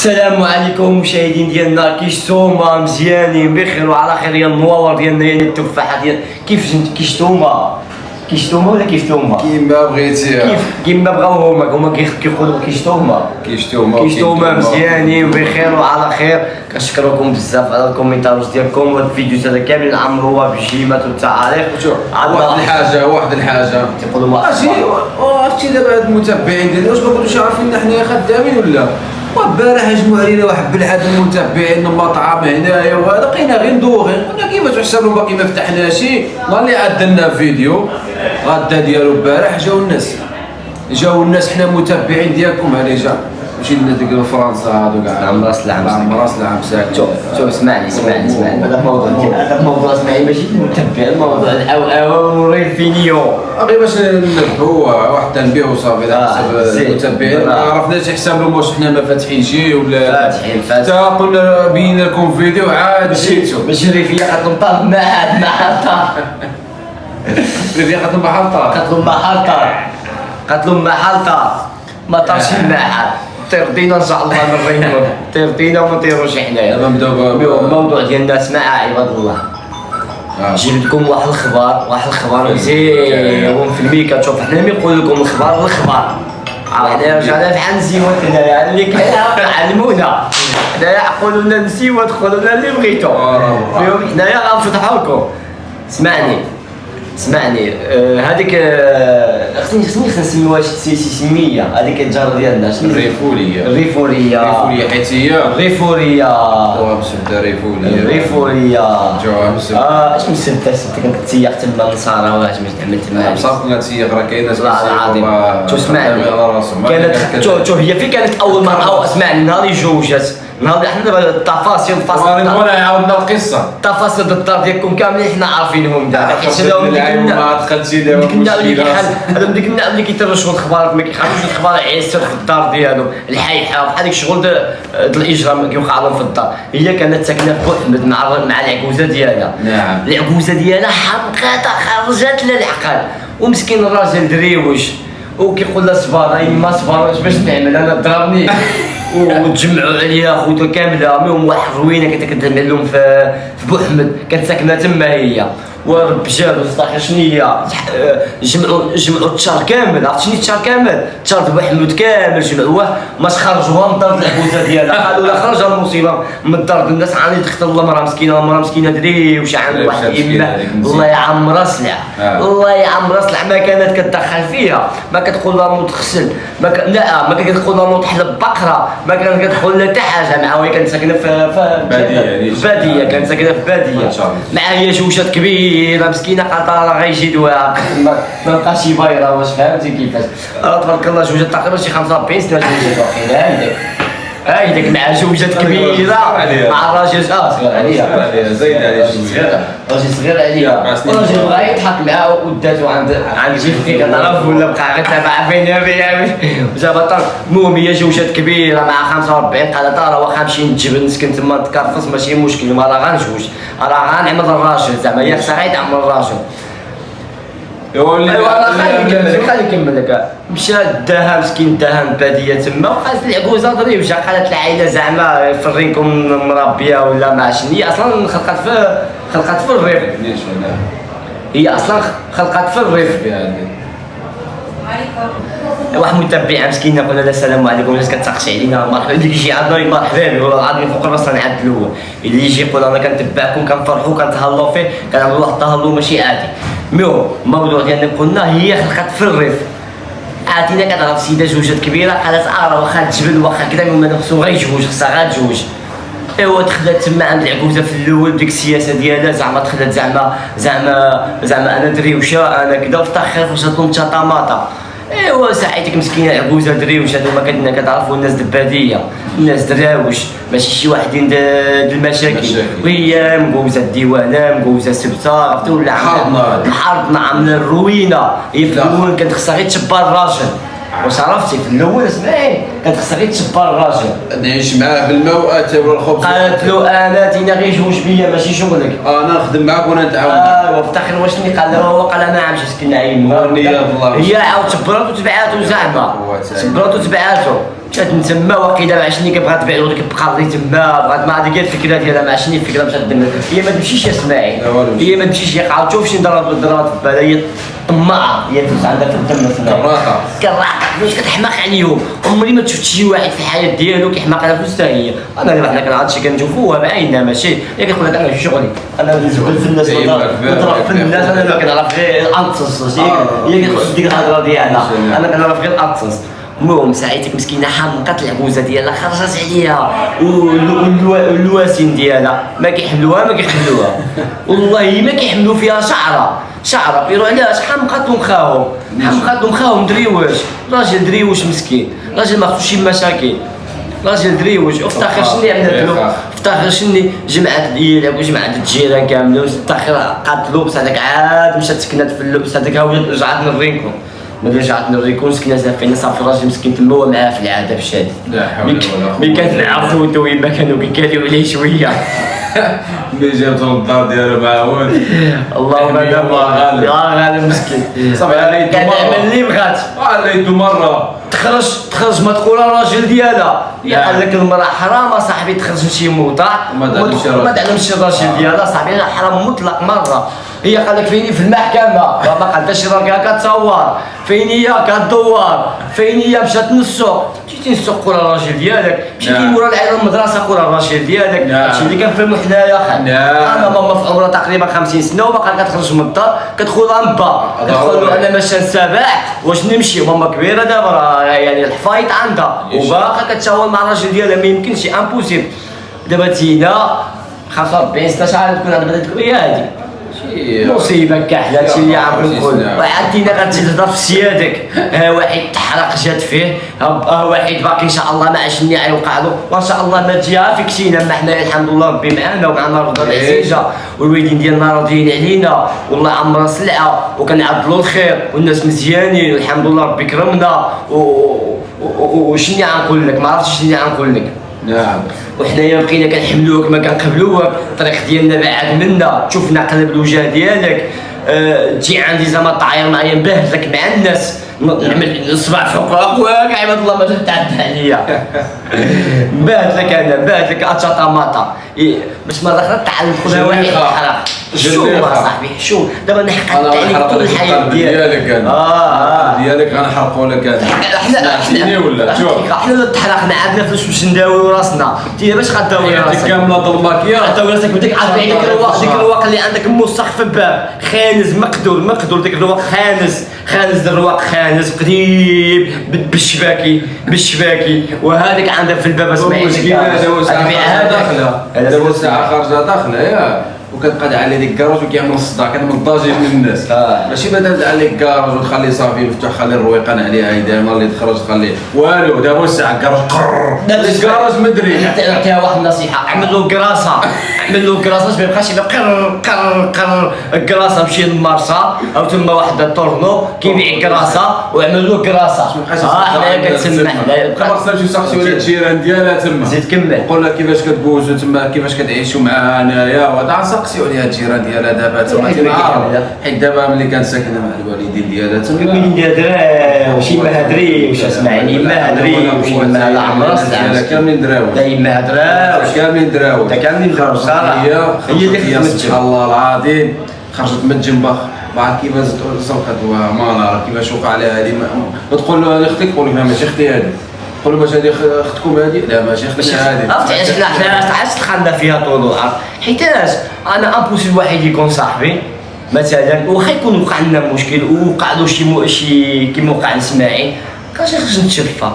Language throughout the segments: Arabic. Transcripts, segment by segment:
السلام عليكم مشاهدين ديالنا، كي شتوما مزيانين بخير وعلى خير؟ يا النواور ديالنا يا التفاحه ديال كي شتوما ولا كيفتوما كيما بغيتي كيما بغاو هما كيقولوا كيشتوما مزيانين بخير وعلى خير. كنشكركم بزاف على الكومنتات ديالكم، وهاد الفيديوهات هذا كاملين عمروها بالجيمات والتعاليق. واحد الحاجه تيقولوا ما عرفتي دابا هاد المتابعين ديالنا واش ما كنتوش عارفين حنايا خدامين ولا؟ والبارح هجموا علينا واحد بالعاد المتابعين المطعم هنايا وهذا، بقينا غير ندوغي قلنا كيفاش حسابهم باقي ما فتحناش. الله اللي عاد لنا فيديو غدا ديالو البارح، جاو الناس حنا متابعين ديالكم هاني مشي لنا ديك فرنسا هادو كاع عام راس العام ساكت. شوف اسمعني هذا الموضوع اسمعني ماشي المتبع، الموضوع الاوري فينيو غير باش ننبهوا واحد التنبيه وصافي على حسب المتابعين. ما عرفناش حسابهم واش حنا ما فاتحين شي ولا فاتحين حتى قلنا بينا لكم فيديو عاد مشيتو باش الريفيه قتلوا طار ما عاد ما حطها الريفيه قتلوا ما حلطه ما طارش الماعاد. طير ان شاء الله نرينو طير وما طيروش حنايا. دابا نبداو الموضوع ديالنا اسمع عباد الله. جبت لكم واحد الخبر مزيان في الميكا. شوف حنا ملي نقول لكم الخبر حنا رجعنا بحال نسيوات هنايا اللي كيعلمونا حنايا، يقولوا لنا نسيوات تقولوا لنا اللي بغيتو حنايا غنفتحوا لكم. اسمعني هذيك خصني نسميوها شي سميه هذيك الجاره ديالنا الريفوريه حيت هي جوها مسدة ريفوريه جوها مسدة. اش مسدة كنت تسيق تما النصارى واش باش تعمل تما بصح كنا تسيق راه كاين ناس العظيم. شو اسمعني كانت هي فين كانت اول مره؟ اسمعني نهار جوجات نهار حنا دابا التفاصيل وانا عاودنا القصه تفاصيل الدار ديالكم كاملين حنا عارفينهم دابا، حيت ما دخلتش دابا ديك النعم اللي كيترشوا الخبار ما كيخافوش الخبار يعيسر في الدار ديالو الحيحه بحال ديك الشغل د الاجرام كيوقع لهم في الدار. هي كانت ساكنه في بوحمد مع العكوزه ديالها. نعم العكوزه ديالها حرقاتها خرجت للعقل، ومسكين الراجل دريوش وكيقول لها صبر ايما صبر واش باش نعمل انا ضربني وتجمعوا عليها خوتو كامله. المهم واحد الروينه كانت كتدمع لهم في بوحمد، كانت ساكنه تما هي ورب جابو صراحه شنو هي جمعوا التشار كامل. عرفت شنو التشار كامل؟ التشار بوحمد كامل جمعوه باش خرجوها من الدار العكوزه ديالها. قالوا لا خرج المصيبه من الدار. الناس عاني تختار المراه مسكينه دري وش عند واحد اما الله يعمرها سلع ما كانت كتدخل فيها، ما كتقول لها نوض تغسل ما كانت كتقول لها نوض تحلب بقره، ما كانت كتقول لها حتى حاجه. معها وهي كانت ساكنه في باديه كانت ساكنه في باديه معها هي جوجات كبيره مسكينه قطاره غيجيدوها ما بقاش بايره. واش فهمتي كيفاش؟ تبارك الله جوجات تقريبا شي 45 سنه جوجات هايداك مع جوجات كبيره مع الراجل صغير عليها زايد عليها شويه راجل صغير عليها. الراجل بغا يضحك معاه وداتو عند جيفكي كتعرف ولا بقى غير تابع فين جابها طار. المهم هي جوجات كبيره مع 45 قالت راه واخا نمشي نتجبن نسكن تما نتكرفص ماشي مشكل، ما راه غنجوج راه غنعمل الراجل زعما هي خصها غير تعمل الراجل. خلي نكمل لك. مشى داها مسكين داها باديه تما وقالت العكوزه ضري وجا قالت العائله زعما فرينكم مربيه ولا ما شنو. هي اصلا خلقت في الريف. هي اصلا خلقت في الريف. واحد متبع مسكينه قلنا لها السلام عليكم الناس كتسقش علينا مرحبا اللي يجي عندنا مرحبا والله العظيم فوق راسنا نعدلوه. اللي يجي يقول انا كنتبعكم كنفرحوا كنتهلاو فيه كنعملوا واحد التهلو ماشي عادي. المهم الموضوع ديالنا قلنا هي خلقت في الريف. عاتينا كتعرف سيده جوجات كبيره قالت راه واخا تجبل واخا كذا ما خصو غير يجوج خصها غير تجوج. ايوا دخلت تما عند العكوزه في الاول بديك السياسه ديالها زعما دخلت زعما انا دريوشه انا كذا وفي الاخر فاش لهم طماطه. ايوا ساعتك مسكينه عكوزه دريوش هادو ما كتعرفوا الناس الباديه الناس دراوش ماشي شي واحدين د المشاكل. وهي مجوزه الديوانه مجوزه سبته عرفتي ولا محارضنا عامله الروينه. هي في الاول كانت خصها غير تشبى الراجل. واش عرفتي في الاول اسمعي كانت خصها غير تشبى الراجل نعيش معاه بالماء واتاي الخبز. قالت له انا تينا غير جوج بيا ماشي شغلك انا نخدم معاك وانا نتعاون. وفي الاخر واش اللي قال له هو قال انا عامش سكن عيمو. هي عاود تبرات وتبعاتو زعما تبرات وتبعاتو مشات من تما واقيلا ما عرفتش كيبغى تبيع له كيبقى غادي تما بغات ما هذيك الفكره ديالها ما عرفتش الفكره مشات تما هي ما تمشيش يا اسماعيل هي ما تمشيش هي قاعده تشوف شي ضربات في بالها هي طماعه هي فلوس عندها في الدم كراقه فلوس كتحماق عليهم عمري ما شفت شي واحد في الحياه ديالو كيحماق على فلوس حتى هي انا اللي حنا كنعرف شي كنشوفوها بعيننا ماشي هي كتقول لك انا في شغلي انا نزبل في الناس نضرب في الناس انا ما كنعرف غير انتص هي كتقول ديك الهضره ديالها انا كنعرف غير انتص المهم ساعتك مسكينه حمقت العبوزه ديالها خرجت عليها واللواسين ديالها ما كيحملوها والله ما كيحملوا فيها شعره بيرو علاش حمقتهم خاهم دريوش راجل دريوش مسكين راجل ما خصوش شي مشاكل راجل دريوش وافتخر شني عملت له افتخر شني جمعات ديالك وجمعات الجيران كاملين افتخر قاتلو بصح هذاك عاد مشات سكنات في اللبس هذاك ها رجعت نوريكم ملي رجعت نوريكم سكنات فينا صافي راجل مسكين تما هو معاه في العاده في الشادي لا حول ولا قوه ملي كانت مع خوتو وين ما كانوا كيكاليو عليه شويه ملي جابتو الدار ديالو معاود اللهم غالب يا غالب مسكين صافي على يدو كان يعمل اللي بغات على يدو مره تخرج ما تقول الراجل ديالها قال لك المراه حرام صاحبي تخرج شي موطع ما تعلمش الراجل ديالها صاحبي حرام مطلق مره هي قال لك فيني في المحكمه ما قالتش راك كتصور فين هي كدوار فين هي مشات للسوق جيتي للسوق قول الراجل ديالك مشيتي مورا المدرسه قول الراجل ديالك هادشي اللي كنفهمو حنايا انا ماما في عمرها تقريبا 50 سنه وباقا كتخرج من الدار كتقول لها با كتقول له انا ماشي السباع واش نمشي ماما كبيره دابا يعني الحفايط عندها وباقا كتشاور مع الراجل ديالها ما يمكنش امبوسيبل دابا تينا 45 16 تكون عندها بدات تقول هادي مصيبه كاحله هادشي اللي عم نقول وعندنا غتزيد تهضر في سيادك ها واحد تحرق جات فيه ها واحد باقي ان شاء الله ما عرفتش اللي غيوقع له وان شاء الله ما تجيها في كسينا ما حنايا الحمد لله ربي معنا ومعنا رضا العزيزه والوالدين ديالنا راضيين علينا والله عمرها سلعه وكنعدلوا الخير والناس مزيانين والحمد لله ربي كرمنا وشني غنقول لك ما عرفتش شنو غنقول لك نعم وحنايا بقينا كنحملوك ما كنقبلوك الطريق ديالنا بعاد منا تشوفنا قلب الوجه ديالك تجي عندي زعما طاير معايا نبهدلك مع الناس نعمل الصباع فوق اقواك عباد الله ما تعد عليا نبهدلك انا نبهدلك اتشاطا ماطا باش مرة اخرى تعلم خذها واحد الحرق شو صاحبي شو دابا نحقق عليك طول الحياه ديالك ديالك غنحرقوا لك احنا ولا شوف احنا اللي تحرقنا عندنا فلوس باش نداويو راسنا انت باش غداوي راسك كامله ظلمك يا غداوي راسك بديك عارف ديك الرواق اللي عندك موسخ في الباب خانز مقدور ديك الرواق خانز الرواق خانز قريب بالشباكي وهذاك عندك في الباب اسمعي دابا ساعه خارجه داخله يا وكتقاد على ديك الكراج وكيعمل الصداع كتمن ضاجي من الناس ماشي بدل على الكراج وتخلي صافي مفتوح خلي الرويقان عليها دائما اللي تخرج تخليه والو دابا ساعه الكراج الكراج مدري نعطيها واحد النصيحه اعمل له كراسه باش ما يبقاش قر الكراسه مشي للمارشا او تما واحد الطورنو كيبيع كراسه وعمل له كراسه حنايا كتسمح خاصنا نمشيو نسقسيو على الجيران ديالها تما زيد كمل نقول لها كيفاش كتبوزو تما كيفاش كتعيشوا معاها انايا وهذا نسقسيو عليها الجيران ديالها دابا تما حيت دابا ملي كانت ساكنه مع الوالدين ديالها تما الوالدين ديالها وشي ما هادري واش اسمعني ما هادري وشي ما لا عمرها كاملين دراوش دايما هادراوش كاملين دراوش هي اللي خدمت سبحان الله العظيم خرجت من الجنبخ بعد كيفاش سلقت ما نعرف كيفاش وقع عليها هذه ما تقول له اختي تقول لك لا ماشي اختي هذه تقول له واش هذه اختكم هذه لا ماشي اختي هذه عرفتي علاش دخلنا فيها طول العرض حيتاش انا امبوسيبل واحد يكون صاحبي مثلا واخا يكون وقع لنا مشكل ووقع له شي كيما وقع لاسماعيل كاش يخرج نتشفى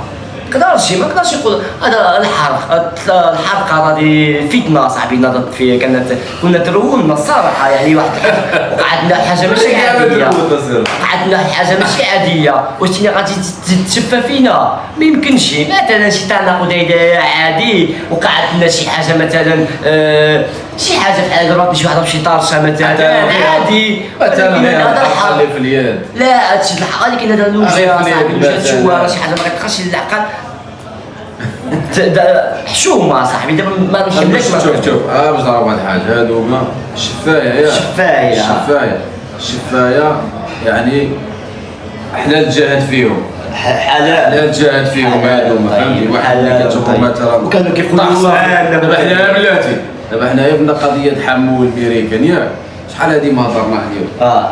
ما يقدرش يقول هذا الحرقه هذه فتنه صاحبي نضت فيها كنا ترونا الصراحه يعني واحد وقعت لنا حاجه ماشي عاديه واش تينا غادي تتشفى فينا ما يمكنش مثلا شي تناقض عادي وقعت لنا شي حاجه مثلا شي حاجه بحال ضربتني شي واحد بشي طارشه مثلا عادي هذا الحال في اليد لا هادشي الحق ولكن هذا الوجه صاحبي شويه شي حاجه ما كتدخلش للعقل حشومه صاحبي دابا ما نحملكش شوف باش نعرف واحد الحاجه هادوما الشفايه يعني حنا الجهد فيهم حلال جاهد فيهم هذوما فهمتي واحد اللي كتشوفو مثلا وكانوا كيقولوا دابا حنايا بلاتي دابا حنايا بنا قضيه تحمل الميريكان ياك شحال هادي ما هضرنا عليهم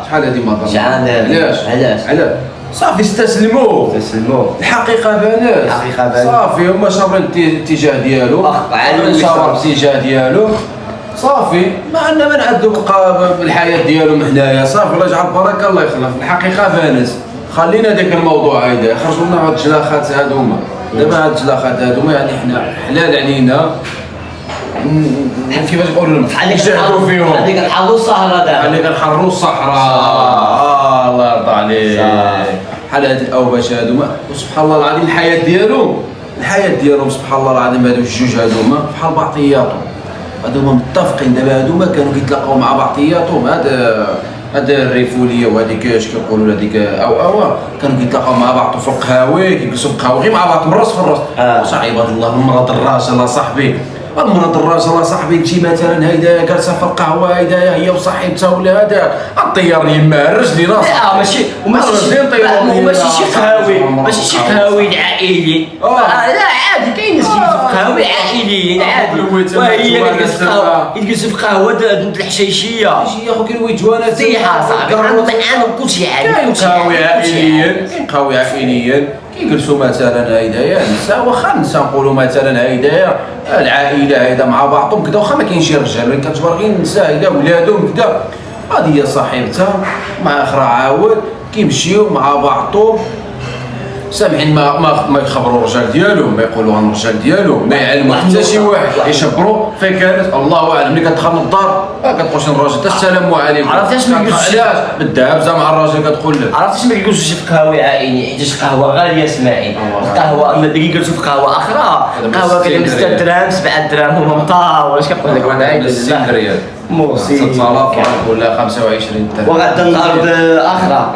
شحال هادي ما هضرنا علاش صافي استسلموا الحقيقه بانات صافي هما شابرين الاتجاه ديالو صابر الاتجاه ديالو صافي ما عندنا ما نعدو بقى بالحياه ديالهم حنايا صافي الله يجعل البركه الله يخلف الحقيقه بانات خلينا داك الموضوع هيدا خرجوا لنا هاد الجلاخات هادوما دابا هاد الجلاخات هادوما يعني حنا حلال علينا كيفاش نقولوا نجاهدوا فيهم اللي كنحرروا الصحراء دابا اللي كنحرروا الصحراء الله يرضى عليك بحال هاد الاوباش هادوما وسبحان الله العظيم الحياه ديالهم سبحان الله العظيم هادو الجوج هادوما بحال بعضياتهم هادوما متفقين دابا هادوما كانوا كيتلاقاو مع بعضياتهم هاد الريفوليه وهذيك اش كيقولوا هذيك او كانوا كيتلاقاو مع بعض في القهاوي كيجلسوا في القهاوي غير مع بعض من راس في الراس عباد الله المرض الراس الله صاحبي المرض الراس الله صاحبي تجي مثلا هيدا جالسه في القهوه هيدا هي وصاحبتها ولا هذا الطيار يما الرجلين لا ماشي شي قهاوي العائلي لا عادي كاين ناس كيجلسوا في قهاوي عائليين عادي وهي كتجلس في قهوه الحشيشيه يا خو كيلوي جوانات صيحه صاحبي عنده كلشي عادي كاين قهاوي عائليين كيجلسوا مثلا هيدايا نساء واخا نساء نقولوا مثلا هيدايا العائله هيدا مع بعضهم كذا واخا ما كاينش رجال ولكن كتجبر غير النساء هيدا ولادهم كذا هذه هي صاحبتها مع اخرى عاود كيمشيو مع بعضهم سامحين ما يخبروا الرجال ديالهم ما يقولوا عن الرجال ديالهم ما يعلموا حتى شي واحد يشبروا فين كانت الله اعلم ملي كتدخل للدار كتخش للراجل حتى السلام عليكم عرفتاش ما كيقولش علاش بالدابزه مع الراجل كتقول له عرفتاش ما كيقولوش في قهاوي عائلي حيت قهوه غاليه اسماعيل القهوه اما اللي كيجلسوا في قهوه اخرى قهوه كتعمل 6 دراهم 7 دراهم هما مطاور اش كنقول لك انا 60 ريال موسي 6000 فرنك ولا 25 درهم وغدا النهار اخرى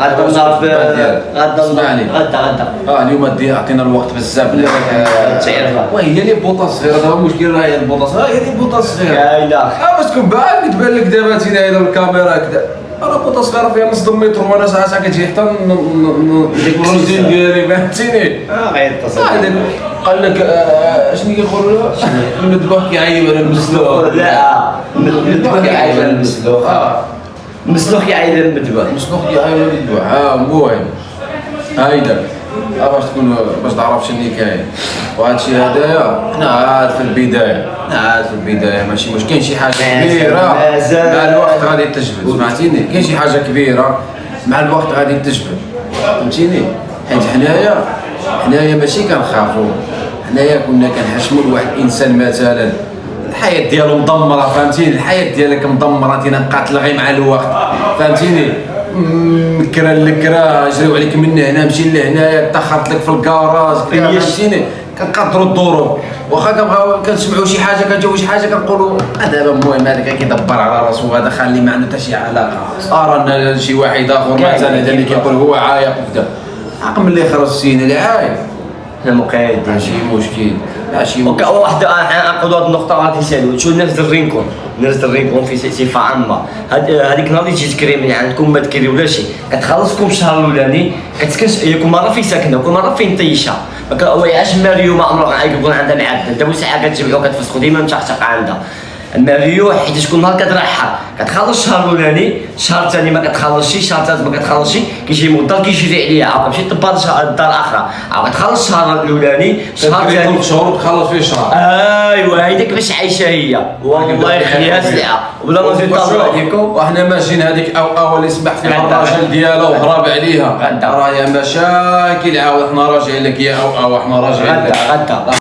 غدا اليوم عطينا الوقت بزاف وهي لي بوطه صغيره دابا المشكل راه هي البوطه صغيره هي دي بوطه صغيره كاينه باش تكون باين كتبان لك دابا تينا هنا الكاميرا كذا راه بوطه صغيره فيها نص متر وانا ساعه كتجي حتى ديك الروزين ديالي فهمتيني غير اتصل قال لك شنو كيقولوا له المذبوح كيعيب على المسلوخ لا المذبوح كيعيب على المسلوخ المسلوخ كيعيب على المذبوح كيعيب على المذبوح المهم هايدا باش تعرف شنو كاين وهادشي هدايا حنا عاد في البدايه ماشي مش كاين شي حاجه كبيره مع الوقت غادي تجبد سمعتيني كاين شي حاجه كبيره مع الوقت غادي تجبد فهمتيني حيت حنايا ماشي كنخافوا حنايا كنا كنحشموا لواحد الانسان مثلا الحياه ديالو مدمره فهمتيني الحياه ديالك مدمره انت قاتله غير مع الوقت فهمتيني مكره لكره جريو عليك من هنا مشي لهنايا تاخرت لك في الكراج فهمتيني كنقدروا الظروف واخا كنبغاو كنسمعوا شي حاجه كنجاوبوا شي حاجه كنقولوا دابا المهم هذاك كيدبر على راسو هذا خلي ما عنده حتى شي علاقه رانا شي واحد اخر مثلا هذا اللي كيقول هو عايق وكذا عقل ملي خرج السين العايق المقيد ماشي مشكل واحد نقولوا هذه النقطه غادي نسالوا شو نرد الرينكون في صفه عامه هذيك نهار اللي تجي تكري من عندكم ما تكري ولا شيء كتخلصكم الشهر الاولاني كتسكن كل مره في ساكنه وكل مره فين طيشه هو يعيش ماريو ما عمره يكون عندها معدل دابا ساعه كتجمعوا كتفسخوا ديما مشقشقه عندها الماريو حيت شكون نهار كترحل كتخلص الشهر الاولاني الشهر الثاني ما كتخلصش الشهر الثالث ما كتخلصش كيجي مدار كيشري عليها عاود كتمشي تبار الدار اخرى عاود كتخلص الشهر الاولاني الشهر الثاني 3 شهور تخلص فيه شهر ايوا هيداك باش عايشه هي والله يخليها سلعه وبلا ما نزيد نطلع عليكم وحنا ماشيين هذيك اللي سمح فيها الراجل ديالها وهرب عليها راه مشاكل عاود حنا راجعين لك يا حنا راجعين لك